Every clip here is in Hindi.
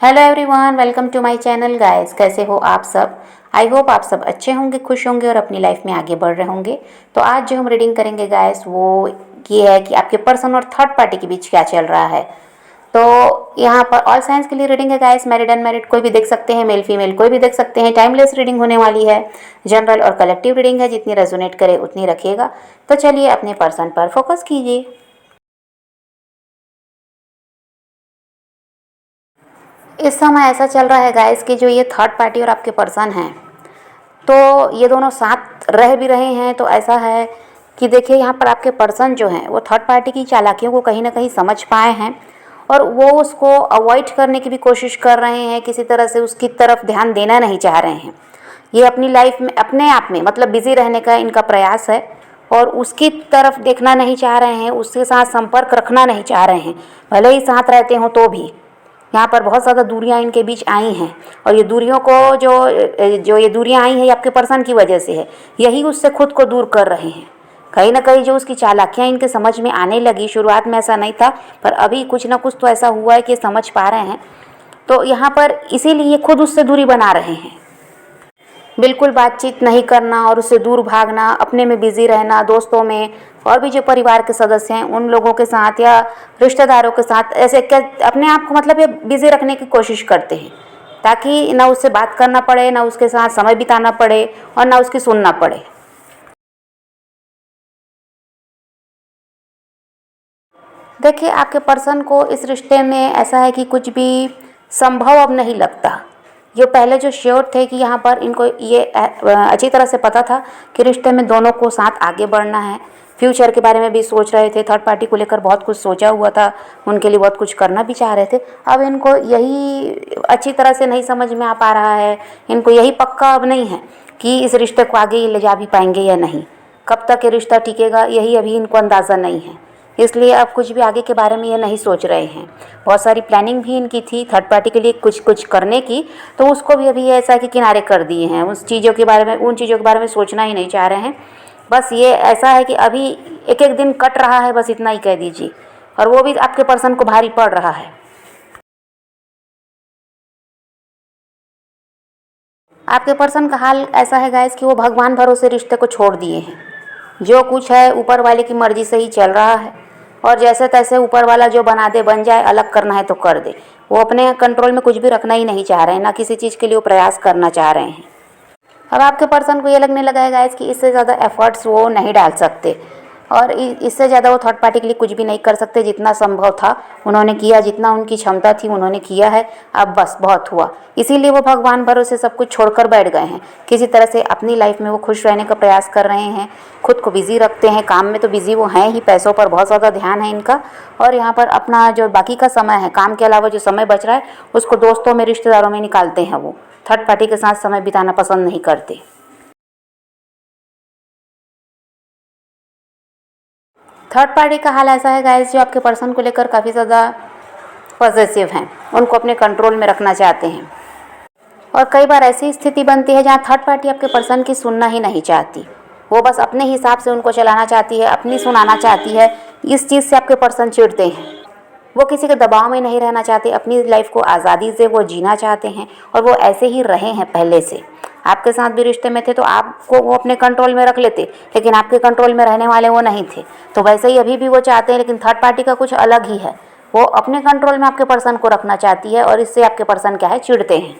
Hello everyone, welcome to my channel guys. कैसे हो आप सब? आई होप आप सब अच्छे होंगे, खुश होंगे और अपनी लाइफ में आगे बढ़ रहे होंगे। तो आज जो हम रीडिंग करेंगे गाइस वो ये है कि आपके पर्सन और थर्ड पार्टी के बीच क्या चल रहा है। तो यहाँ पर ऑल साइंस के लिए रीडिंग है गाइस। मैरिड अनमैरिड कोई भी देख सकते हैं, मेल फीमेल कोई भी देख सकते हैं। टाइमलेस रीडिंग होने वाली है। जनरल और कलेक्टिव रीडिंग है, जितनी रेजोनेट करे उतनी रखिएगा। तो चलिए अपने पर्सन पर फोकस कीजिए। इस समय ऐसा चल रहा है गाइस कि जो ये थर्ड पार्टी और आपके पर्सन हैं, तो ये दोनों साथ रह भी रहे हैं। तो ऐसा है कि देखिए यहाँ पर आपके पर्सन जो हैं वो थर्ड पार्टी की चालाकियों को कहीं ना कहीं समझ पाए हैं और वो उसको अवॉइड करने की भी कोशिश कर रहे हैं। किसी तरह से उसकी तरफ ध्यान देना नहीं चाह रहे हैं। ये अपनी लाइफ में अपने आप में मतलब बिजी रहने का इनका प्रयास है और उसकी तरफ देखना नहीं चाह रहे हैं, उसके साथ संपर्क रखना नहीं चाह रहे हैं। भले ही साथ रहते हों तो भी यहाँ पर बहुत ज़्यादा दूरियाँ इनके बीच आई हैं और ये दूरियों को जो ये दूरियाँ आई हैं ये आपके पर्सन की वजह से है। यही उससे खुद को दूर कर रहे हैं। कहीं ना कहीं जो उसकी चालाकियाँ इनके समझ में आने लगी, शुरुआत में ऐसा नहीं था पर अभी कुछ ना कुछ तो ऐसा हुआ है कि समझ पा रहे हैं। तो यहाँ पर इसीलिए खुद उससे दूरी बना रहे हैं। बिल्कुल बातचीत नहीं करना और उससे दूर भागना, अपने में बिजी रहना, दोस्तों में और भी जो परिवार के सदस्य हैं उन लोगों के साथ या रिश्तेदारों के साथ ऐसे क्या अपने आप को मतलब ये बिजी रखने की कोशिश करते हैं ताकि ना उससे बात करना पड़े, ना उसके साथ समय बिताना पड़े और ना उसकी सुनना पड़े। देखिए आपके पर्सन को इस रिश्ते में ऐसा है कि कुछ भी संभव अब नहीं लगता। जो पहले जो श्योर थे कि यहाँ पर इनको ये अच्छी तरह से पता था कि रिश्ते में दोनों को साथ आगे बढ़ना है। फ्यूचर के बारे में भी सोच रहे थे, थर्ड पार्टी को लेकर बहुत कुछ सोचा हुआ था, उनके लिए बहुत कुछ करना भी चाह रहे थे। अब इनको यही अच्छी तरह से नहीं समझ में आ पा रहा है। इनको यही पक्का अब नहीं है कि इस रिश्ते को आगे ले जा भी पाएंगे या नहीं। कब तक ये रिश्ता टिकेगा यही अभी इनको अंदाज़ा नहीं है। इसलिए अब कुछ भी आगे के बारे में ये नहीं सोच रहे हैं। बहुत सारी प्लानिंग भी इनकी थी थर्ड पार्टी के लिए कुछ कुछ करने की, तो उसको भी अभी ऐसा कि किनारे कर दिए हैं। उस चीज़ों के बारे में उन चीज़ों के बारे में सोचना ही नहीं चाह रहे हैं। बस ये ऐसा है कि अभी एक एक दिन कट रहा है, बस इतना ही कह दीजिए। और वो भी आपके पर्सन को भारी पड़ रहा है। आपके पर्सन का हाल ऐसा है गाइस कि वो भगवान भरोसे रिश्ते को छोड़ दिए हैं। जो कुछ है ऊपर वाले की मर्जी से ही चल रहा है और जैसे तैसे ऊपर वाला जो बना दे बन जाए, अलग करना है तो कर दे। वो अपने कंट्रोल में कुछ भी रखना ही नहीं चाह रहे हैं, ना किसी चीज़ के लिए वो प्रयास करना चाह रहे हैं। अब आपके पर्सन को ये लगने लगा है गाइस कि इससे ज़्यादा एफर्ट्स वो नहीं डाल सकते और इससे ज़्यादा वो थर्ड पार्टी के लिए कुछ भी नहीं कर सकते। जितना संभव था उन्होंने किया, जितना उनकी क्षमता थी उन्होंने किया है। अब बस बहुत हुआ। इसीलिए वो भगवान भरोसे सब कुछ छोड़कर बैठ गए हैं। किसी तरह से अपनी लाइफ में वो खुश रहने का प्रयास कर रहे हैं। खुद को बिजी रखते हैं, काम में तो बिजी वो हैं ही, पैसों पर बहुत ज़्यादा ध्यान है इनका। और यहाँ पर अपना जो बाकी का समय है, काम के अलावा जो समय बच रहा है उसको दोस्तों में, रिश्तेदारों में निकालते हैं। वो थर्ड पार्टी के साथ समय बिताना पसंद नहीं करते। थर्ड पार्टी का हाल ऐसा है गाइस जो आपके पर्सन को लेकर काफ़ी ज़्यादा पॉजिटिव हैं, उनको अपने कंट्रोल में रखना चाहते हैं। और कई बार ऐसी स्थिति बनती है जहाँ थर्ड पार्टी आपके पर्सन की सुनना ही नहीं चाहती। वो बस अपने हिसाब से उनको चलाना चाहती है, अपनी सुनाना चाहती है। इस चीज़ से आपके पर्सन चिढ़ते हैं। वो किसी के दबाव में नहीं रहना चाहते, अपनी लाइफ को आज़ादी से वो जीना चाहते हैं और वो ऐसे ही रहे हैं पहले से। आपके साथ भी रिश्ते में थे तो आपको वो अपने कंट्रोल में रख लेते, लेकिन आपके कंट्रोल में रहने वाले वो नहीं थे। तो वैसे ही अभी भी वो चाहते हैं, लेकिन थर्ड पार्टी का कुछ अलग ही है। वो अपने कंट्रोल में आपके पर्सन को रखना चाहती है और इससे आपके पर्सन क्या है, चिढ़ते हैं।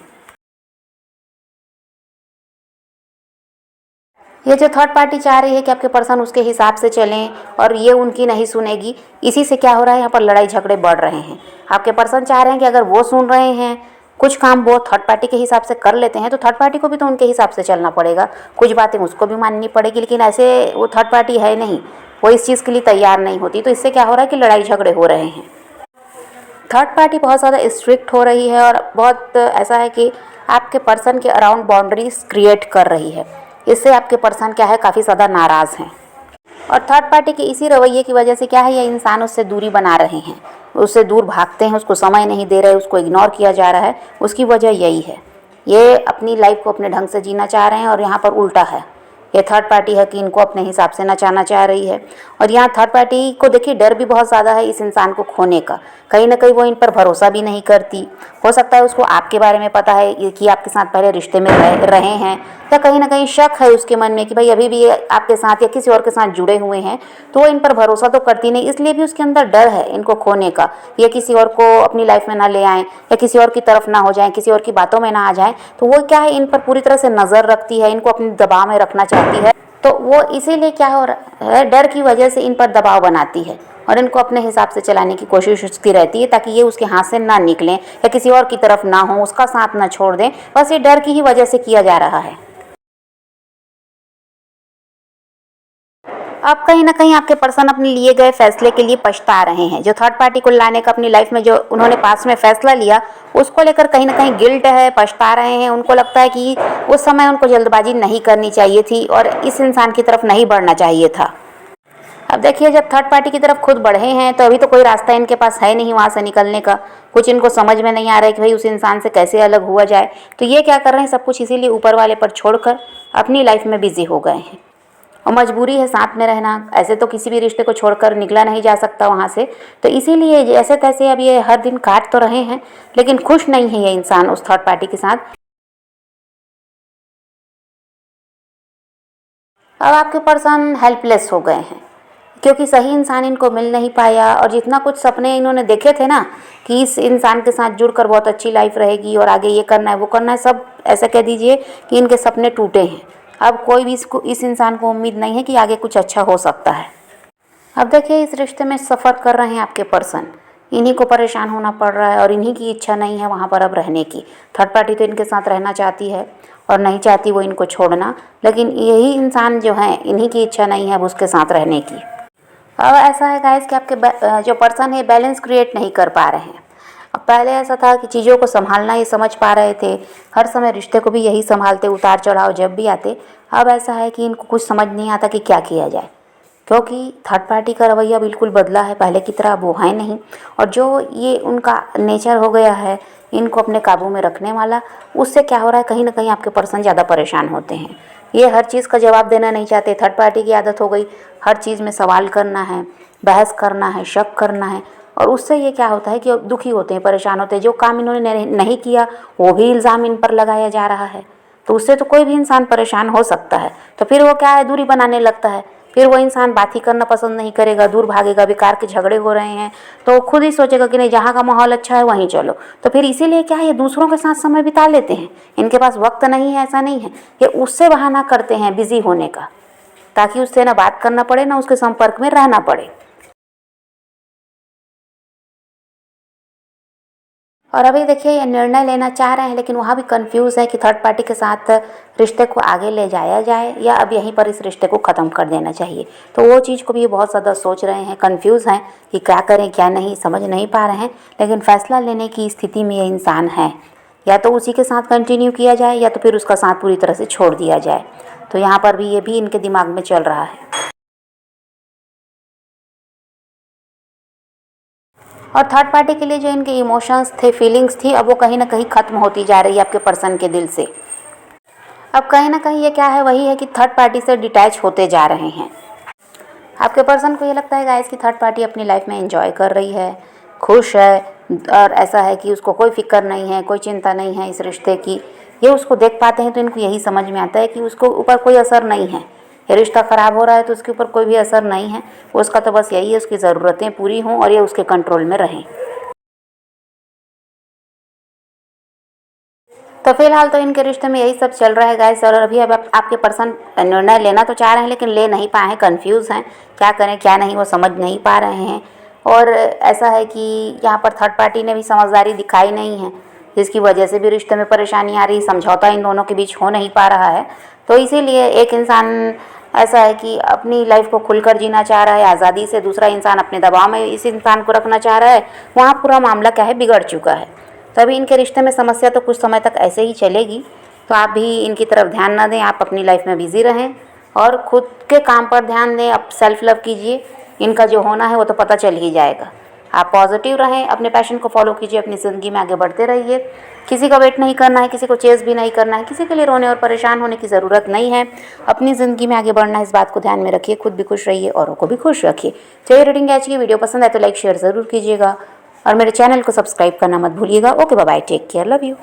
ये जो थर्ड पार्टी चाह रही है कि आपके पर्सन उसके हिसाब से चलें और ये उनकी नहीं सुनेगी, इसी से क्या हो रहा है, यहाँ पर लड़ाई झगड़े बढ़ रहे हैं। आपके पर्सन चाह रहे हैं कि अगर वो सुन रहे हैं, कुछ काम वो थर्ड पार्टी के हिसाब से कर लेते हैं, तो थर्ड पार्टी को भी तो उनके हिसाब से चलना पड़ेगा। कुछ बातें उसको भी माननी पड़ेगी, लेकिन ऐसे वो थर्ड पार्टी है नहीं, वो इस चीज़ के लिए तैयार नहीं होती। तो इससे क्या हो रहा है कि लड़ाई झगड़े हो रहे हैं। थर्ड पार्टी बहुत ज़्यादा स्ट्रिक्ट हो रही है और बहुत ऐसा है कि आपके पर्सन के अराउंड बाउंड्रीज क्रिएट कर रही है। इससे आपके पर्सन क्या है, काफ़ी ज़्यादा नाराज़ हैं। और थर्ड पार्टी के इसी रवैये की वजह से क्या है, ये इंसान उससे दूरी बना रहे हैं, उससे दूर भागते हैं, उसको समय नहीं दे रहे, उसको इग्नोर किया जा रहा है। उसकी वजह यही है। ये अपनी लाइफ को अपने ढंग से जीना चाह रहे हैं और यहाँ पर उल्टा है। ये थर्ड पार्टी है कि इनको अपने हिसाब से नचाना चाह रही है। और यहाँ थर्ड पार्टी को देखिए डर भी बहुत ज़्यादा है इस इंसान को खोने का। कहीं ना कहीं वो इन पर भरोसा भी नहीं करती। हो सकता है उसको आपके बारे में पता है कि आपके साथ पहले रिश्ते में रहे हैं, या कहीं ना कहीं शक है उसके मन में कि भाई अभी भी ये आपके साथ या किसी और के साथ जुड़े हुए हैं, तो वो इन पर भरोसा तो करती नहीं, इसलिए भी उसके अंदर डर है इनको खोने का, या किसी और को अपनी लाइफ में ना ले आएँ, या किसी और की तरफ ना हो जाएं, किसी और की बातों में ना आ जाएं। तो वो क्या है, इन पर पूरी तरह से नज़र रखती है, इनको अपने दबाव में रखना चाहती है। तो वो इसीलिए क्या हो रहा है, डर की वजह से इन पर दबाव बनाती है और इनको अपने हिसाब से चलाने की कोशिश उसकी रहती है, ताकि ये उसके हाथ से ना निकलें या किसी और की तरफ ना हो, उसका साथ ना छोड़ दें। बस ये डर की ही वजह से किया जा रहा है। अब कहीं ना कहीं आपके पर्सन अपने लिए गए फैसले के लिए पछता रहे हैं। जो थर्ड पार्टी को लाने का अपनी लाइफ में जो उन्होंने पास में फैसला लिया, उसको लेकर कहीं ना कहीं गिल्ट है, पछता रहे हैं। उनको लगता है कि उस समय उनको जल्दबाजी नहीं करनी चाहिए थी और इस इंसान की तरफ नहीं बढ़ना चाहिए था। अब देखिए, जब थर्ड पार्टी की तरफ खुद बढ़े हैं तो अभी तो कोई रास्ता इनके पास है नहीं वहाँ से निकलने का। कुछ इनको समझ में नहीं आ रहा है कि भाई उस इंसान से कैसे अलग हुआ जाए। तो ये क्या कर रहे हैं, सब कुछ इसीलिए ऊपर वाले पर छोड़कर अपनी लाइफ में बिजी हो गए हैं। और मजबूरी है साथ में रहना, ऐसे तो किसी भी रिश्ते को छोड़कर निकला नहीं जा सकता वहाँ से। तो इसीलिए जैसे तैसे अब ये हर दिन काट तो रहे हैं, लेकिन खुश नहीं है ये इंसान उस थर्ड पार्टी के साथ। अब आपके पर्सन हेल्पलेस हो गए हैं, क्योंकि सही इंसान इनको मिल नहीं पाया। और जितना कुछ सपने इन्होंने देखे थे ना कि इस इंसान के साथ जुड़कर बहुत अच्छी लाइफ रहेगी और आगे ये करना है वो करना है, सब ऐसा कह दीजिए कि इनके सपने टूटे हैं। अब कोई भी इस इंसान को उम्मीद नहीं है कि आगे कुछ अच्छा हो सकता है। अब देखिए, इस रिश्ते में सफ़र कर रहे हैं आपके पर्सन, इन्हीं को परेशान होना पड़ रहा है और इन्हीं की इच्छा नहीं है वहाँ पर अब रहने की। थर्ड पार्टी तो इनके साथ रहना चाहती है और नहीं चाहती वो इनको छोड़ना, लेकिन यही इंसान जो है, इन्हीं की इच्छा नहीं है अब उसके साथ रहने की। अब ऐसा है गाइस कि आपके जो पर्सन है बैलेंस क्रिएट नहीं कर पा रहे हैं। अब पहले ऐसा था कि चीज़ों को संभालना ही समझ पा रहे थे, हर समय रिश्ते को भी यही संभालते, उतार चढ़ाव जब भी आते। अब ऐसा है कि इनको कुछ समझ नहीं आता कि क्या किया जाए, क्योंकि थर्ड पार्टी का रवैया बिल्कुल बदला है, पहले की तरह वो है नहीं। और जो ये उनका नेचर हो गया है इनको अपने काबू में रखने वाला, उससे क्या हो रहा है, कहीं ना कहीं आपके पर्सन ज़्यादा परेशान होते हैं। ये हर चीज़ का जवाब देना नहीं चाहते। थर्ड पार्टी की आदत हो गई हर चीज़ में सवाल करना है, बहस करना है, शक करना है। और उससे ये क्या होता है कि दुखी होते हैं, परेशान होते हैं। जो काम इन्होंने नहीं किया वो भी इल्ज़ाम इन पर लगाया जा रहा है। तो उससे तो कोई भी इंसान परेशान हो सकता है। तो फिर वो क्या है, दूरी बनाने लगता है। फिर वो इंसान बात ही करना पसंद नहीं करेगा, दूर भागेगा। बेकार के झगड़े हो रहे हैं तो खुद ही सोचेगा कि नहीं, जहाँ का माहौल अच्छा है वहीं चलो। तो फिर इसीलिए क्या है, ये दूसरों के साथ समय बिता लेते हैं। इनके पास वक्त नहीं है ऐसा नहीं है, ये उससे बहाना करते हैं बिजी होने का, ताकि उससे ना बात करना पड़े ना उसके संपर्क में रहना पड़े। और अभी देखिए, ये निर्णय लेना चाह रहे हैं लेकिन वहाँ भी कंफ्यूज है कि थर्ड पार्टी के साथ रिश्ते को आगे ले जाया जाए या अब यहीं पर इस रिश्ते को ख़त्म कर देना चाहिए। तो वो चीज़ को भी ये बहुत ज़्यादा सोच रहे हैं, कंफ्यूज हैं कि क्या करें क्या नहीं, समझ नहीं पा रहे हैं। लेकिन फैसला लेने की स्थिति में ये इंसान है, या तो उसी के साथ कंटिन्यू किया जाए या तो फिर उसका साथ पूरी तरह से छोड़ दिया जाए। तो यहाँ पर भी ये भी इनके दिमाग में चल रहा है। और थर्ड पार्टी के लिए जो इनके इमोशंस थे, फीलिंग्स थी, अब वो कहीं ना कहीं ख़त्म होती जा रही है आपके पर्सन के दिल से। अब कहीं ना कहीं ये क्या है, वही है कि थर्ड पार्टी से डिटैच होते जा रहे हैं। आपके पर्सन को ये लगता है गाइस कि थर्ड पार्टी अपनी लाइफ में एंजॉय कर रही है, खुश है, और ऐसा है कि उसको कोई फिक्र नहीं है, कोई चिंता नहीं है इस रिश्ते की। ये उसको देख पाते हैं तो इनको यही समझ में आता है कि उसको ऊपर कोई असर नहीं है। ये रिश्ता ख़राब हो रहा है तो उसके ऊपर कोई भी असर नहीं है। उसका तो बस यही है, उसकी ज़रूरतें पूरी हों और ये उसके कंट्रोल में रहें। तो फिलहाल तो इनके रिश्ते में यही सब चल रहा है गाइस। और अभी अब आपके पर्सन निर्णय लेना तो चाह रहे हैं लेकिन ले नहीं पाए हैं, कंफ्यूज हैं, क्या करें क्या नहीं वो समझ नहीं पा रहे हैं। और ऐसा है कि यहाँ पर थर्ड पार्टी ने भी समझदारी दिखाई नहीं है, जिसकी वजह से भी रिश्ते में परेशानी आ रही, समझौता इन दोनों के बीच हो नहीं पा रहा है। तो इसीलिए एक इंसान ऐसा है कि अपनी लाइफ को खुलकर जीना चाह रहा है आज़ादी से, दूसरा इंसान अपने दबाव में इस इंसान को रखना चाह रहा है। वहाँ पूरा मामला क्या है, बिगड़ चुका है। तभी इनके रिश्ते में समस्या तो कुछ समय तक ऐसे ही चलेगी। तो आप भी इनकी तरफ ध्यान ना दें, आप अपनी लाइफ में बिज़ी रहें और खुद के काम पर ध्यान दें, आप सेल्फ लव कीजिए। इनका जो होना है वो तो पता चल ही जाएगा। आप पॉजिटिव रहें, अपने पैशन को फॉलो कीजिए, अपनी ज़िंदगी में आगे बढ़ते रहिए। किसी का वेट नहीं करना है, किसी को चेज़ भी नहीं करना है, किसी के लिए रोने और परेशान होने की ज़रूरत नहीं है। अपनी ज़िंदगी में आगे बढ़ना है, इस बात को ध्यान में रखिए। खुद भी खुश रहिए, औरों को भी खुश रखिए। चलिए, रीडिंग आज की वीडियो पसंद आए तो लाइक शेयर ज़रूर कीजिएगा। और मेरे चैनल को सब्सक्राइब करना मत भूलिएगा। Okay bye bye, take care, love you.